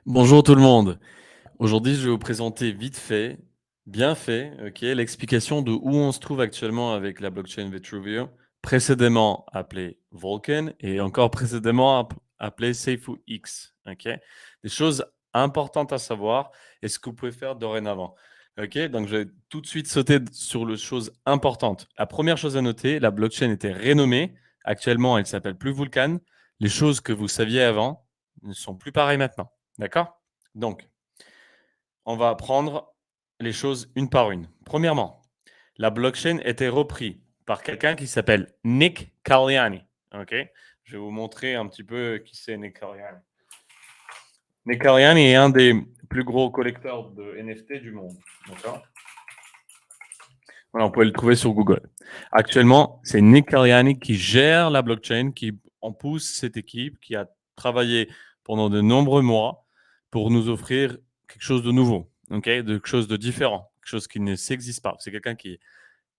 Bonjour tout le monde. Aujourd'hui, je vais vous présenter vite fait, bien fait, ok, l'explication de où on se trouve actuellement avec la blockchain Vitruvium, précédemment appelée Vulcan et encore précédemment appelée SafeX. Ok, des choses importantes à savoir et ce que vous pouvez faire dorénavant. Ok, donc je vais tout de suite sauter sur les choses importantes. La première chose à noter, la blockchain était rénommée. Actuellement, elle s'appelle plus Vulcan. Les choses que vous saviez avant ne sont plus pareilles maintenant. D'accord? Donc, on va apprendre les choses une par une. Premièrement, la blockchain était reprise par quelqu'un qui s'appelle Nick Caliani. Ok, je vais vous montrer un petit peu qui c'est Nick Caliani. Nick Caliani est un des plus gros collecteurs de NFT du monde. D'accord. Voilà, on peut le trouver sur Google. Actuellement, c'est Nick Caliani qui gère la blockchain, qui en pousse cette équipe, qui a travaillé pendant de nombreux mois pour nous offrir quelque chose de nouveau, quelque chose de différent, quelque chose qui ne s'existe pas. C'est quelqu'un qui est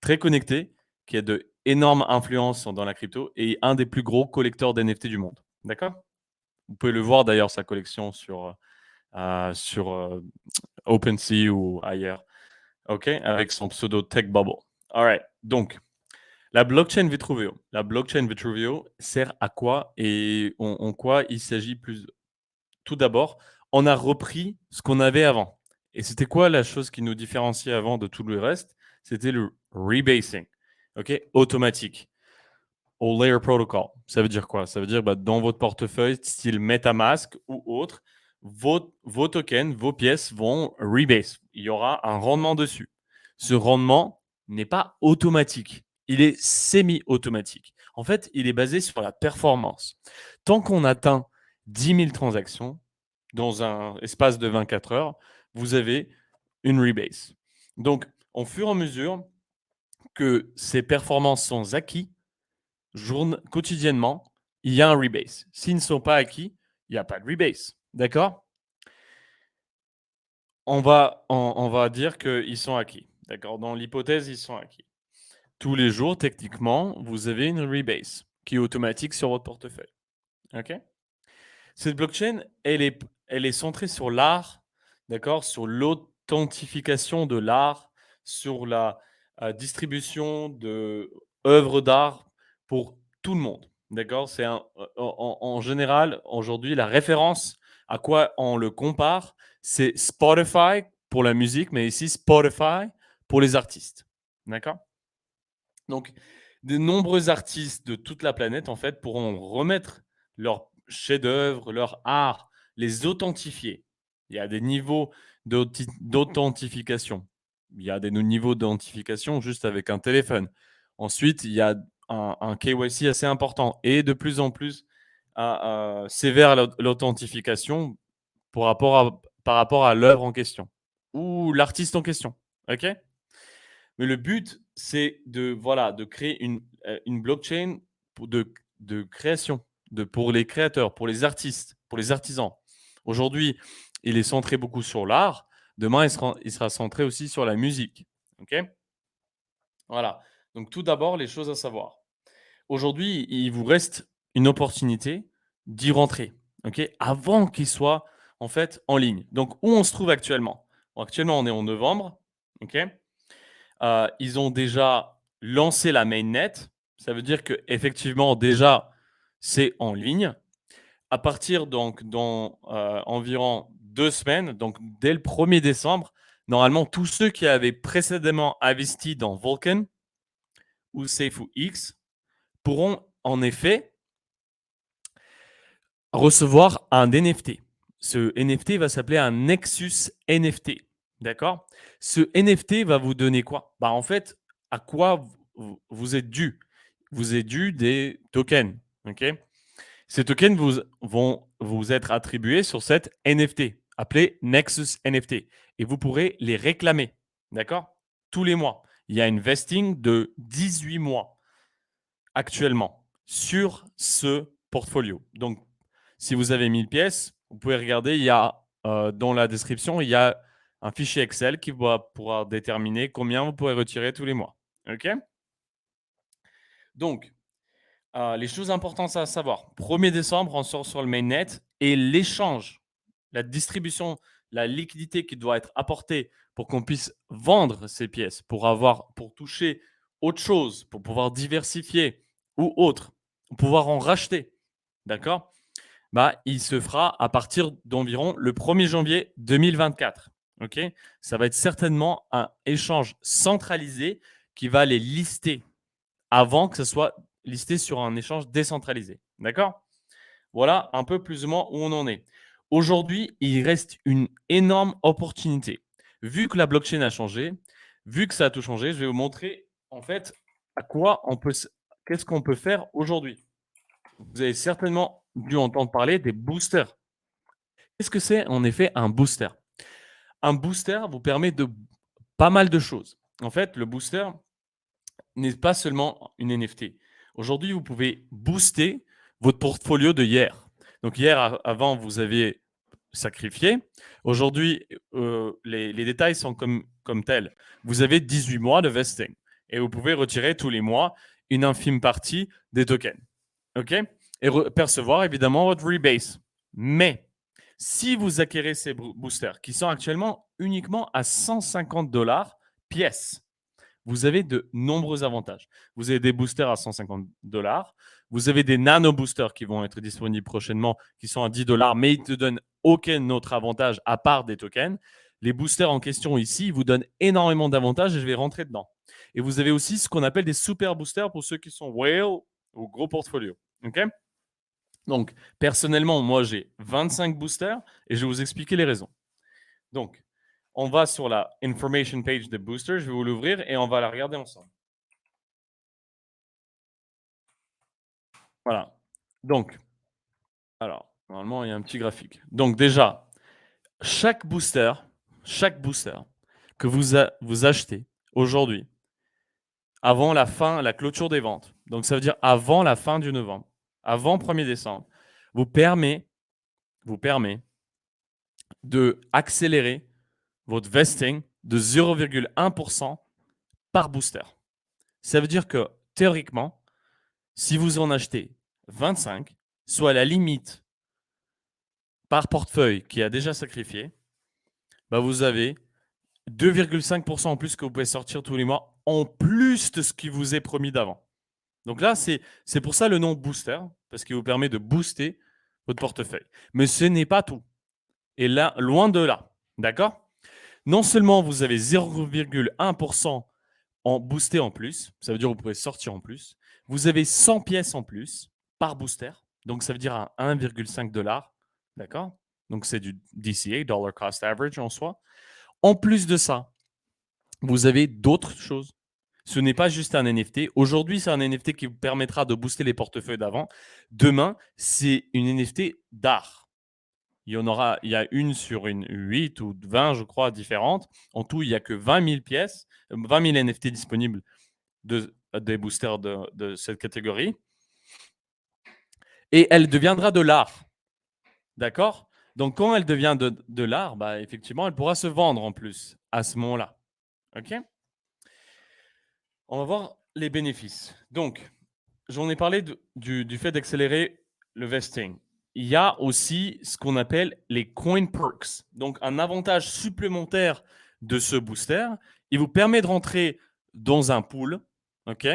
très connecté, qui a de énormes influences dans la crypto et un des plus gros collecteurs d'NFT du monde. D'accord. Vous pouvez le voir d'ailleurs, sa collection sur OpenSea ou ailleurs, avec son pseudo Tech Bubble. All right. Donc, la blockchain Vitruvio. La blockchain Vitruvio sert à quoi et en quoi il s'agit plus. Tout d'abord, on a repris ce qu'on avait avant. Et c'était quoi la chose qui nous différenciait avant de tout le reste? C'était le rebasing, automatique, au layer protocol. Ça veut dire quoi? Ça veut dire dans votre portefeuille, style MetaMask ou autre, vos tokens, vos pièces vont rebase. Il y aura un rendement dessus. Ce rendement n'est pas automatique. Il est semi-automatique. En fait, il est basé sur la performance. Tant qu'on atteint 10 000 transactions dans un espace de 24 heures, vous avez une rebase. Donc, au fur et à mesure que ces performances sont acquises, quotidiennement, il y a un rebase. S'ils ne sont pas acquis, il n'y a pas de rebase. D'accord. On va dire qu'ils sont acquis. D'accord. Dans l'hypothèse, ils sont acquis. Tous les jours, techniquement, vous avez une rebase qui est automatique sur votre portefeuille. OK. Cette blockchain, elle est centrée sur l'art, d'accord, sur l'authentification de l'art, sur la distribution de œuvres d'art pour tout le monde. D'accord. C'est en général, aujourd'hui, la référence à quoi on le compare, c'est Spotify pour la musique, mais ici Spotify pour les artistes. D'accord. Donc, de nombreux artistes de toute la planète, en fait, pourront remettre leurs chefs-d'œuvre, leur art, les authentifier. Il y a des niveaux d'authentification. Il y a des niveaux d'authentification juste avec un téléphone. Ensuite, il y a un KYC assez important et de plus en plus sévère l'authentification par rapport à l'œuvre en question ou l'artiste en question. OK. Mais le but, c'est de créer une blockchain de création, pour les créateurs, pour les artistes, pour les artisans. Aujourd'hui, il est centré beaucoup sur l'art. Demain, il sera centré aussi sur la musique. OK. Voilà. Donc, tout d'abord, les choses à savoir. Aujourd'hui, il vous reste une opportunité d'y rentrer, avant qu'il soit en fait en ligne. Donc, où on se trouve actuellement? Bon, actuellement, on est en novembre. OK. Ils ont déjà lancé la mainnet. Ça veut dire qu'effectivement, déjà, c'est en ligne. À partir donc dans environ 2 semaines, donc dès le 1er décembre, normalement, tous ceux qui avaient précédemment investi dans Vulcan ou SafeX pourront en effet recevoir un NFT. Ce NFT va s'appeler un Nexus NFT. D'accord. Ce NFT va vous donner quoi? En fait, à quoi vous êtes dû? Vous êtes dû des tokens. Ces tokens vont vous être attribués sur cette NFT, appelée Nexus NFT. Et vous pourrez les réclamer. D'accord. Tous les mois. Il y a une vesting de 18 mois actuellement sur ce portfolio. Donc, si vous avez 1000 pièces, vous pouvez regarder, il y a dans la description, il y a un fichier Excel qui pourra déterminer combien vous pourrez retirer tous les mois. OK. Donc, les choses importantes à savoir. 1er décembre, on sort sur le mainnet et l'échange, la distribution, la liquidité qui doit être apportée pour qu'on puisse vendre ces pièces, pour toucher autre chose, pour pouvoir diversifier ou autre, pour pouvoir en racheter, d'accord? Bah, il se fera à partir d'environ le 1er janvier 2024. Ok, ça va être certainement un échange centralisé qui va les lister avant que ce soit listé sur un échange décentralisé. D'accord? Voilà un peu plus ou moins où on en est. Aujourd'hui, il reste une énorme opportunité. Vu que la blockchain a changé, vu que ça a tout changé, je vais vous montrer en fait à quoi on peut, qu'est-ce qu'on peut faire aujourd'hui. Vous avez certainement dû entendre parler des boosters. Qu'est-ce que c'est en effet un booster? Un booster vous permet de pas mal de choses. En fait, le booster n'est pas seulement une NFT. Aujourd'hui, vous pouvez booster votre portfolio de hier. Donc hier, avant, vous aviez sacrifié. Aujourd'hui, les détails sont comme tels. Vous avez 18 mois de vesting et vous pouvez retirer tous les mois une infime partie des tokens. OK? Et percevoir évidemment votre rebase. Mais si vous acquérez ces boosters qui sont actuellement uniquement à 150 dollars pièce, vous avez de nombreux avantages. Vous avez des boosters à 150 dollars. Vous avez des nano boosters qui vont être disponibles prochainement, qui sont à 10 dollars, mais ils ne te donnent aucun autre avantage à part des tokens. Les boosters en question ici vous donnent énormément d'avantages et je vais rentrer dedans. Et vous avez aussi ce qu'on appelle des super boosters pour ceux qui sont whale ou gros portfolio. OK? Donc, personnellement, moi, j'ai 25 boosters et je vais vous expliquer les raisons. Donc, on va sur la information page de booster. Je vais vous l'ouvrir et on va la regarder ensemble. Voilà. Donc, alors, normalement, il y a un petit graphique. Donc, déjà, chaque booster que vous achetez aujourd'hui, avant la clôture des ventes, donc ça veut dire avant la fin du novembre, avant 1er décembre, vous permet de accélérer votre vesting de 0,1% par booster. Ça veut dire que théoriquement, si vous en achetez 25, soit la limite par portefeuille qui a déjà sacrifié, bah vous avez 2,5% en plus que vous pouvez sortir tous les mois, en plus de ce qui vous est promis d'avant. Donc là, c'est pour ça le nom booster, parce qu'il vous permet de booster votre portefeuille. Mais ce n'est pas tout. Et là, loin de là. D'accord? Non seulement vous avez 0,1% en boosté en plus, ça veut dire que vous pouvez sortir en plus. Vous avez 100 pièces en plus par booster, donc ça veut dire à 1,5 $. D'accord? Donc c'est du DCA, Dollar Cost Average en soi. En plus de ça, vous avez d'autres choses. Ce n'est pas juste un NFT. Aujourd'hui, c'est un NFT qui vous permettra de booster les portefeuilles d'avant. Demain, c'est une NFT d'art. Il y a une sur une 8 ou 20, je crois, différentes. En tout, il n'y a que 20 000 pièces, 20 000 NFT disponibles des boosters de cette catégorie. Et elle deviendra de l'art. D'accord? Donc, quand elle devient de l'art, bah, effectivement, elle pourra se vendre en plus à ce moment-là. OK? On va voir les bénéfices. Donc, j'en ai parlé du fait d'accélérer le vesting. Il y a aussi ce qu'on appelle les coin perks. Donc, un avantage supplémentaire de ce booster, il vous permet de rentrer dans un pool. OK?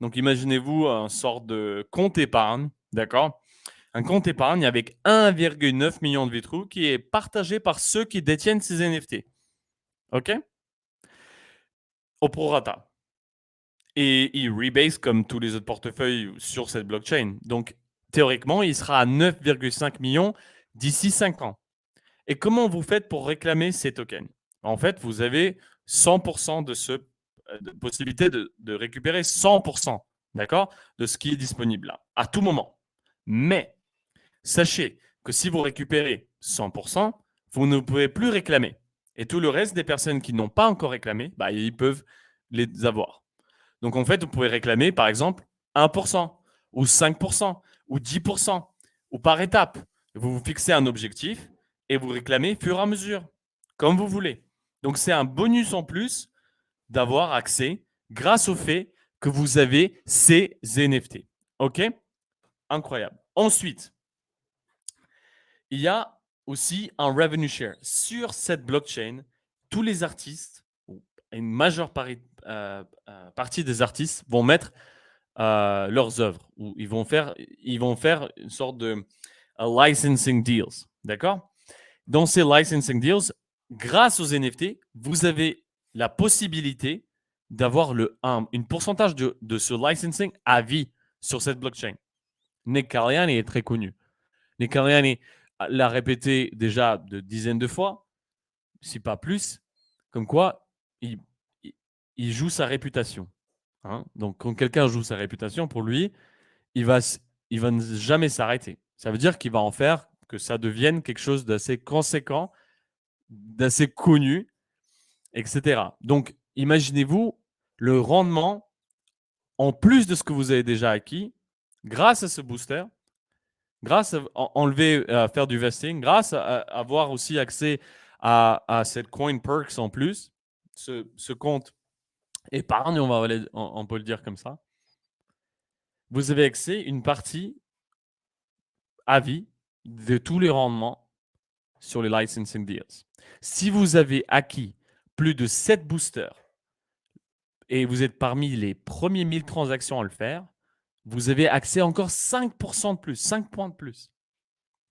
Donc, imaginez-vous un sort de compte épargne. D'accord? Un compte épargne avec 1,9 million de vitraux qui est partagé par ceux qui détiennent ces NFT. OK? Au prorata. Et il rebase comme tous les autres portefeuilles sur cette blockchain. Donc, théoriquement, il sera à 9,5 millions d'ici 5 ans. Et comment vous faites pour réclamer ces tokens? En fait, vous avez 100% de possibilité de récupérer 100%, d'accord, de ce qui est disponible là, à tout moment. Mais sachez que si vous récupérez 100%, vous ne pouvez plus réclamer. Et tout le reste des personnes qui n'ont pas encore réclamé, bah, ils peuvent les avoir. Donc, en fait, vous pouvez réclamer, par exemple, 1% ou 5% ou 10% ou par étape. Vous vous fixez un objectif et vous réclamez au fur et à mesure, comme vous voulez. Donc, c'est un bonus en plus d'avoir accès grâce au fait que vous avez ces NFT. OK? Incroyable. Ensuite, il y a aussi un revenue share. Sur cette blockchain, tous les artistes, ou une majeure partie des artistes vont mettre leurs œuvres, ou ils vont faire une sorte de licensing deals. D'accord? Dans ces licensing deals, grâce aux NFT, vous avez la possibilité d'avoir une pourcentage de ce licensing à vie sur cette blockchain. Nick Carliani est très connu. Nick Carliani l'a répété déjà de dizaines de fois, si pas plus, comme quoi il, il joue sa réputation. Hein. Donc, quand quelqu'un joue sa réputation, pour lui, il va jamais s'arrêter. Ça veut dire qu'il va en faire que ça devienne quelque chose d'assez conséquent, d'assez connu, etc. Donc, imaginez-vous le rendement en plus de ce que vous avez déjà acquis grâce à ce booster, grâce à faire du vesting, grâce à avoir aussi accès à cette coin perks en plus, ce compte épargne, on peut le dire comme ça. Vous avez accès à une partie à vie de tous les rendements sur les licensing deals. Si vous avez acquis plus de 7 boosters et vous êtes parmi les premiers 1000 transactions à le faire, vous avez accès à encore 5% de plus, 5 points de plus.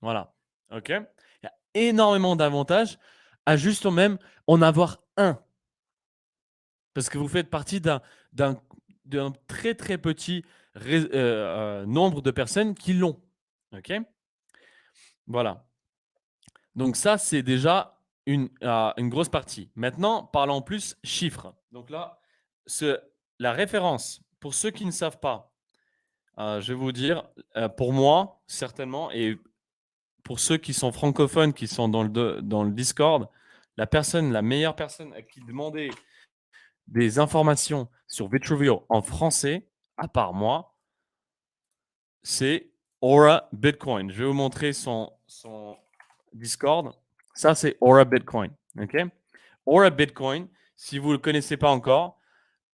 Voilà. OK? Il y a énormément d'avantages à juste même en avoir un. Parce que vous faites partie d'un très, très petit nombre de personnes qui l'ont. OK? Voilà. Donc ça, c'est déjà une grosse partie. Maintenant, parlons plus chiffres. Donc là, la référence, pour ceux qui ne savent pas, je vais vous dire, pour moi, certainement, et pour ceux qui sont francophones, qui sont dans le Discord, la meilleure personne à qui demander des informations sur Vitruvio en français, à part moi, c'est Aura Bitcoin. Je vais vous montrer son Discord. Ça, c'est Aura Bitcoin. OK? Aura Bitcoin, si vous ne le connaissez pas encore,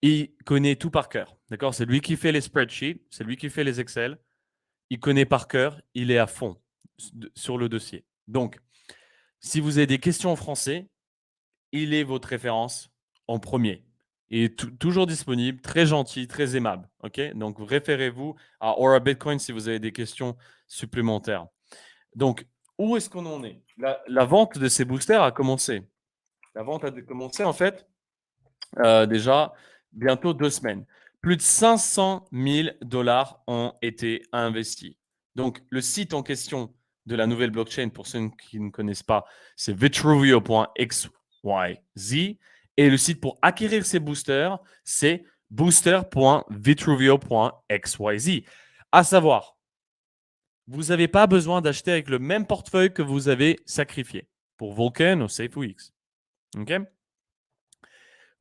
il connaît tout par cœur. D'accord? C'est lui qui fait les spreadsheets, c'est lui qui fait les Excel. Il connaît par cœur, il est à fond sur le dossier. Donc, si vous avez des questions en français, il est votre référence en premier. Il est toujours disponible, très gentil, très aimable. OK? Donc, référez-vous à Aura Bitcoin si vous avez des questions supplémentaires. Donc, où est-ce qu'on en est? La vente de ces boosters a commencé. La vente a commencé, en fait, déjà bientôt 2 semaines. Plus de 500 000 $ ont été investis. Donc, le site en question de la nouvelle blockchain, pour ceux qui ne connaissent pas, c'est vitruvio.xyz. Et le site pour acquérir ces boosters, c'est booster.vitruvio.xyz. À savoir, vous n'avez pas besoin d'acheter avec le même portefeuille que vous avez sacrifié pour Vulcan ou SafeWeeks. OK?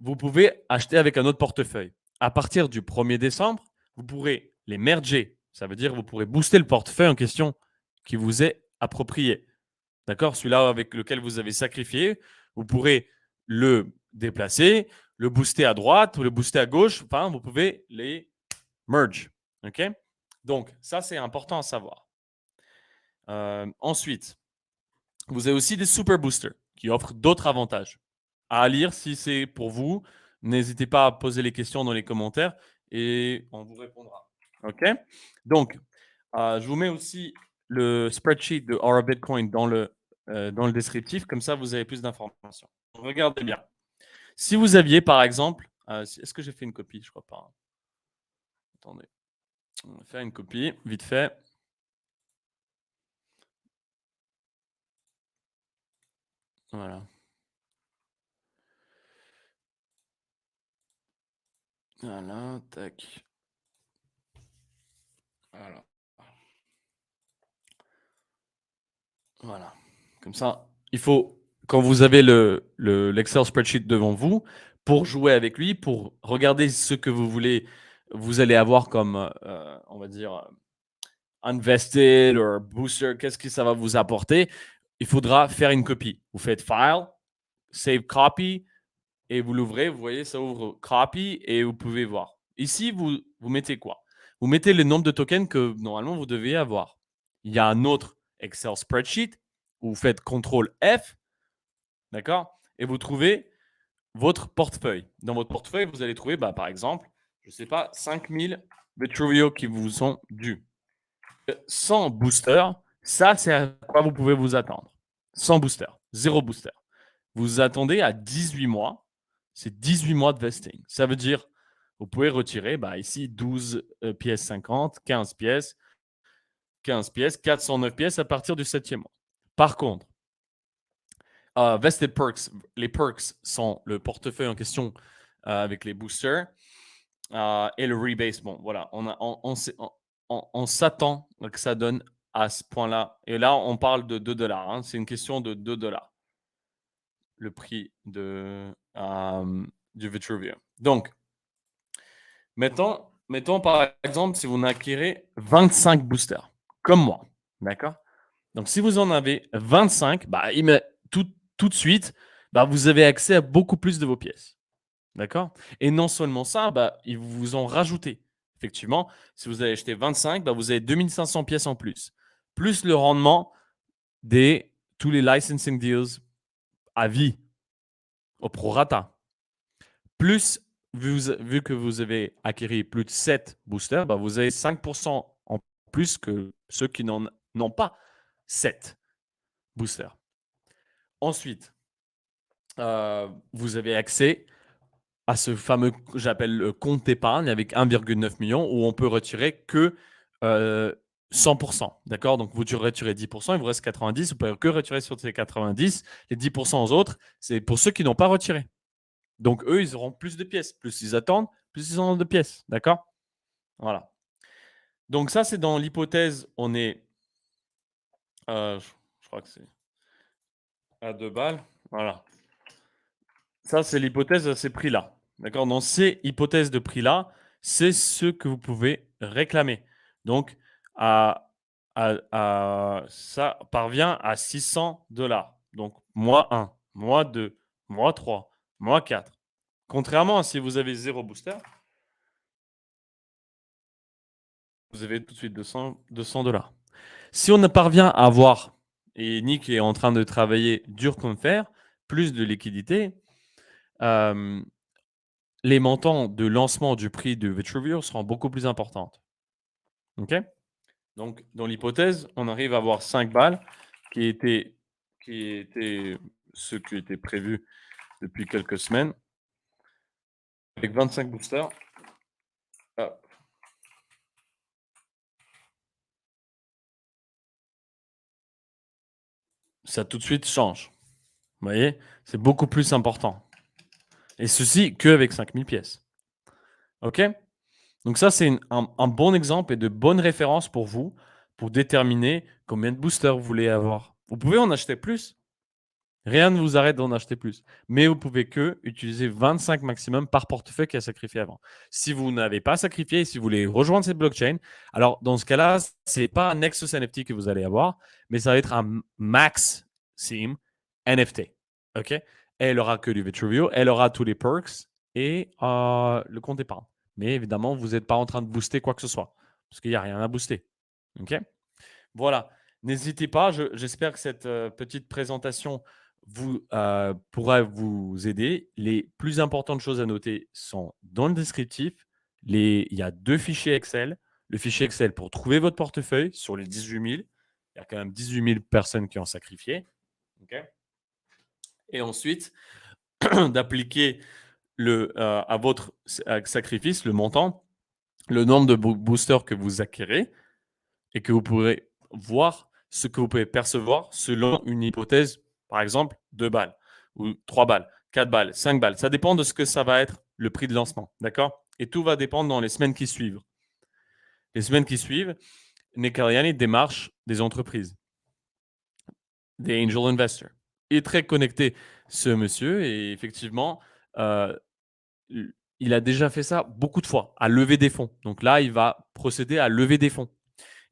Vous pouvez acheter avec un autre portefeuille. À partir du 1er décembre, vous pourrez les merger. Ça veut dire que vous pourrez booster le portefeuille en question qui vous est approprié. D'accord? Celui-là avec lequel vous avez sacrifié, vous pourrez le déplacer, le booster à droite ou le booster à gauche. Enfin, vous pouvez les merge. OK? Donc, ça, c'est important à savoir. Ensuite, vous avez aussi des super boosters qui offrent d'autres avantages. À lire si c'est pour vous. N'hésitez pas à poser les questions dans les commentaires et on vous répondra. OK? Donc, je vous mets aussi le spreadsheet de Aura Bitcoin dans le descriptif. Comme ça, vous avez plus d'informations. Regardez bien. Si vous aviez, par exemple, est-ce que j'ai fait une copie? Je crois pas. Attendez. On va faire une copie, vite fait. Voilà. Voilà, tac. Voilà. Voilà. Comme ça, il faut, quand vous avez l'Excel spreadsheet devant vous, pour jouer avec lui, pour regarder ce que vous voulez, vous allez avoir comme, on va dire, invested ou booster, qu'est-ce que ça va vous apporter? Il faudra faire une copie. Vous faites File, Save Copy, et vous l'ouvrez. Vous voyez, ça ouvre Copy et vous pouvez voir. Ici, vous mettez quoi? Vous mettez le nombre de tokens que normalement vous devez avoir. Il y a un autre Excel spreadsheet vous faites CTRL F, d'accord? Et vous trouvez votre portefeuille. Dans votre portefeuille, vous allez trouver, par exemple, je ne sais pas, 5000 Vitruvio qui vous sont dus. Sans booster, ça, c'est à quoi vous pouvez vous attendre. Sans booster, zéro booster. Vous vous attendez à 18 mois. C'est 18 mois de vesting. Ça veut dire, vous pouvez retirer ici 12 pièces 50, 15 pièces, 409 pièces à partir du 7e mois. Par contre, Vested Perks, les perks sont le portefeuille en question avec les boosters et le rebase. Bon, voilà, on s'attend que ça donne à ce point-là. Et là, on parle de 2 dollars. Hein. C'est une question de 2 dollars, le prix du Vitruvium. Donc, mettons par exemple, si vous en acquérez 25 boosters, comme moi, d'accord? Donc, si vous en avez 25, tout de suite, vous avez accès à beaucoup plus de vos pièces. D'accord? Et non seulement ça, ils vous ont rajouté. Effectivement, si vous avez acheté 25, vous avez 2500 pièces en plus. Plus le rendement des tous les licensing deals à vie, au prorata. Plus, vu que vous avez acquis plus de 7 boosters, vous avez 5% en plus que ceux qui n'ont pas 7 boosters. Ensuite, vous avez accès à ce fameux, j'appelle le compte épargne avec 1,9 million où on peut retirer que 100%. D'accord? Donc, vous retirez 10%, il vous reste 90. Vous pouvez que retirer sur ces 90. Les 10% aux autres, c'est pour ceux qui n'ont pas retiré. Donc, eux, ils auront plus de pièces. Plus ils attendent, plus ils auront de pièces. D'accord? Voilà. Donc, ça, c'est dans l'hypothèse, on est, je crois que c'est à 2 balles. Voilà. Ça, c'est l'hypothèse de ces prix-là. D'accord? Dans ces hypothèses de prix-là, c'est ce que vous pouvez réclamer. Donc, ça parvient à 600 dollars. Donc, mois 1, mois 2, mois 3, mois 4. Contrairement à si vous avez zéro booster, vous avez tout de suite 200 dollars. Si on ne parvient à avoir, et Nick est en train de travailler dur comme fer, plus de liquidité, les montants de lancement du prix de Vitruvio seront beaucoup plus importantes. OK? Donc, dans l'hypothèse, on arrive à avoir 5 balles qui étaient ce qui était prévu depuis quelques semaines. Avec 25 boosters, ça tout de suite change. Vous voyez? C'est beaucoup plus important. Et ceci qu'avec 5000 pièces. OK? Donc ça, c'est un bon exemple et de bonnes références pour vous pour déterminer combien de boosters vous voulez avoir. Vous pouvez en acheter plus. Rien ne vous arrête d'en acheter plus. Mais vous pouvez que utiliser 25 maximum par portefeuille qui a sacrifié avant. Si vous n'avez pas sacrifié, si vous voulez rejoindre cette blockchain, alors dans ce cas-là, ce n'est pas un Nexus NFT que vous allez avoir, mais ça va être un Max Sim NFT. OK? Et elle aura que du Vitruvio, elle aura tous les perks et le compte épargne. Mais évidemment, vous n'êtes pas en train de booster quoi que ce soit, parce qu'il n'y a rien à booster. OK? Voilà. N'hésitez pas, j'espère que cette petite présentation pourra vous aider. Les plus importantes choses à noter sont dans le descriptif. Il y a 2 fichiers Excel. Le fichier Excel pour trouver votre portefeuille sur les 18 000. Il y a quand même 18 000 personnes qui ont sacrifié. Okay? Et ensuite, d'appliquer à votre sacrifice le montant, le nombre de boosters que vous acquérez et que vous pourrez voir ce que vous pouvez percevoir selon une hypothèse, par exemple 2 balles ou 3 balles, 4 balles, 5 balles. Ça dépend de ce que ça va être le prix de lancement. D'accord? Et tout va dépendre dans les semaines qui suivent. Les semaines qui suivent, Nick Caliani démarche des entreprises, des angel investors. Il est très connecté, ce monsieur, et effectivement, il a déjà fait ça beaucoup de fois, à lever des fonds. Donc là, il va procéder à lever des fonds.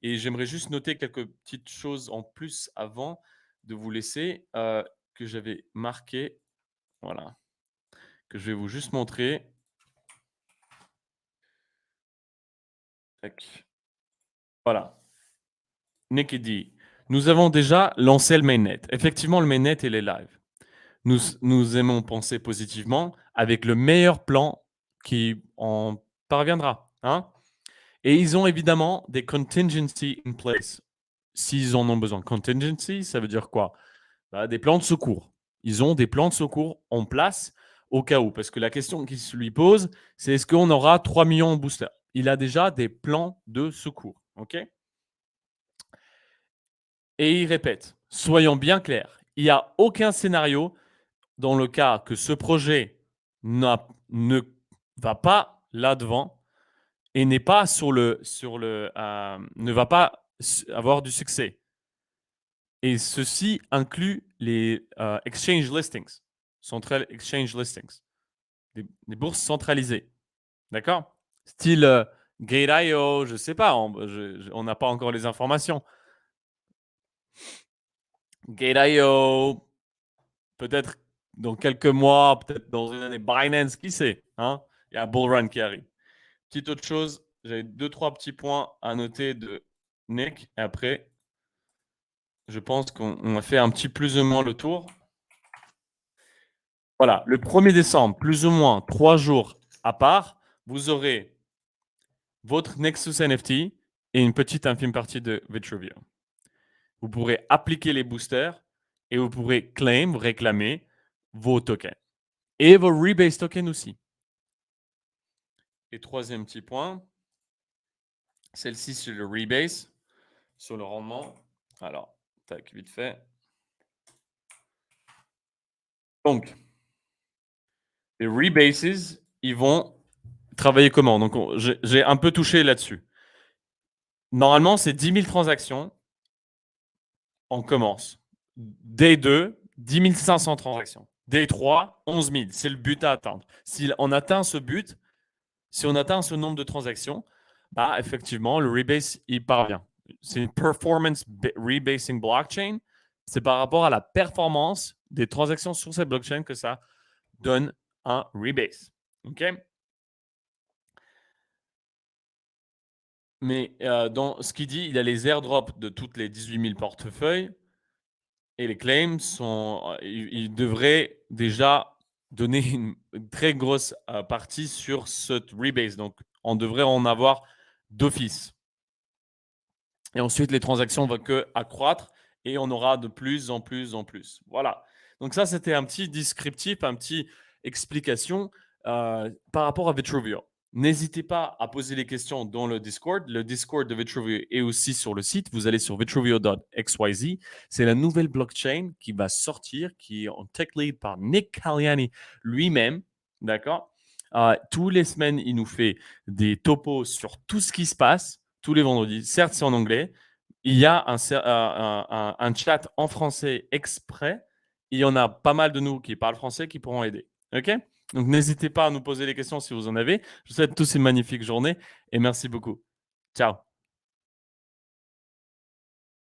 Et j'aimerais juste noter quelques petites choses en plus avant de vous laisser que j'avais marqué. Voilà. Que je vais vous juste montrer. Tac. Voilà. Nick dit Nous avons déjà lancé le mainnet. Effectivement, le mainnet, il est live. Nous aimons penser positivement avec le meilleur plan qui en parviendra. Hein. Et ils ont évidemment des contingency in place s'ils en ont besoin. Contingency, ça veut dire quoi? Des plans de secours. Ils ont des plans de secours en place au cas où. Parce que la question qui se lui pose, c'est est-ce qu'on aura 3 millions de boosters? Il a déjà des plans de secours. OK? Et il répète, soyons bien clairs, il n'y a aucun scénario dans le cas que ce projet ne va pas là-devant et n'est pas ne va pas avoir du succès. Et ceci inclut les exchange listings, central exchange listings, des bourses centralisées. D'accord? Style Gate.io, je ne sais pas, on n'a pas encore les informations. Gate.io, peut-être dans quelques mois, peut-être dans une année, Binance, qui sait, hein? Il y a un bull run qui arrive. Petite autre chose, j'avais 2-3 petits points à noter de Nick. Et après, je pense qu'on a fait un petit plus ou moins le tour. Voilà, le 1er décembre, plus ou moins 3 jours à part, vous aurez votre Nexus NFT et une petite infime partie de Vitruvio. Vous pourrez appliquer les boosters et vous pourrez réclamer vos tokens. Et vos rebase tokens aussi. Et troisième petit point, celle-ci sur le rebase, sur le rendement. Alors, tac, vite fait. Donc, les rebases, ils vont travailler comment? Donc, j'ai un peu touché là-dessus. Normalement, c'est 10 000 transactions. On commence. Day 2, 10 500 transactions. Day 3, 11 000. C'est le but à atteindre. Si on atteint ce but, si on atteint ce nombre de transactions, effectivement, le rebase, il parvient. C'est une performance rebasing blockchain. C'est par rapport à la performance des transactions sur cette blockchain que ça donne un rebase. OK? Mais dans ce qu'il dit, il y a les airdrops de toutes les 18 000 portefeuilles et les claims ils devraient déjà donner une très grosse partie sur cette rebase. Donc, on devrait en avoir d'office. Et ensuite, les transactions vont que accroître et on aura de plus en plus en plus. Voilà. Donc ça, c'était un petit descriptif, un petit explication par rapport à Vitruvio. N'hésitez pas à poser les questions dans le Discord. Le Discord de Vitruvio est aussi sur le site. Vous allez sur vitruvio.xyz. C'est la nouvelle blockchain qui va sortir, qui est en tech lead par Nick Caliani lui-même. D'accord? Tous les semaines, il nous fait des topos sur tout ce qui se passe tous les vendredis. Certes, c'est en anglais. Il y a un chat en français exprès. Il y en a pas mal de nous qui parlent français qui pourront aider. OK? Donc, n'hésitez pas à nous poser des questions si vous en avez. Je vous souhaite tous une magnifique journée et merci beaucoup. Ciao.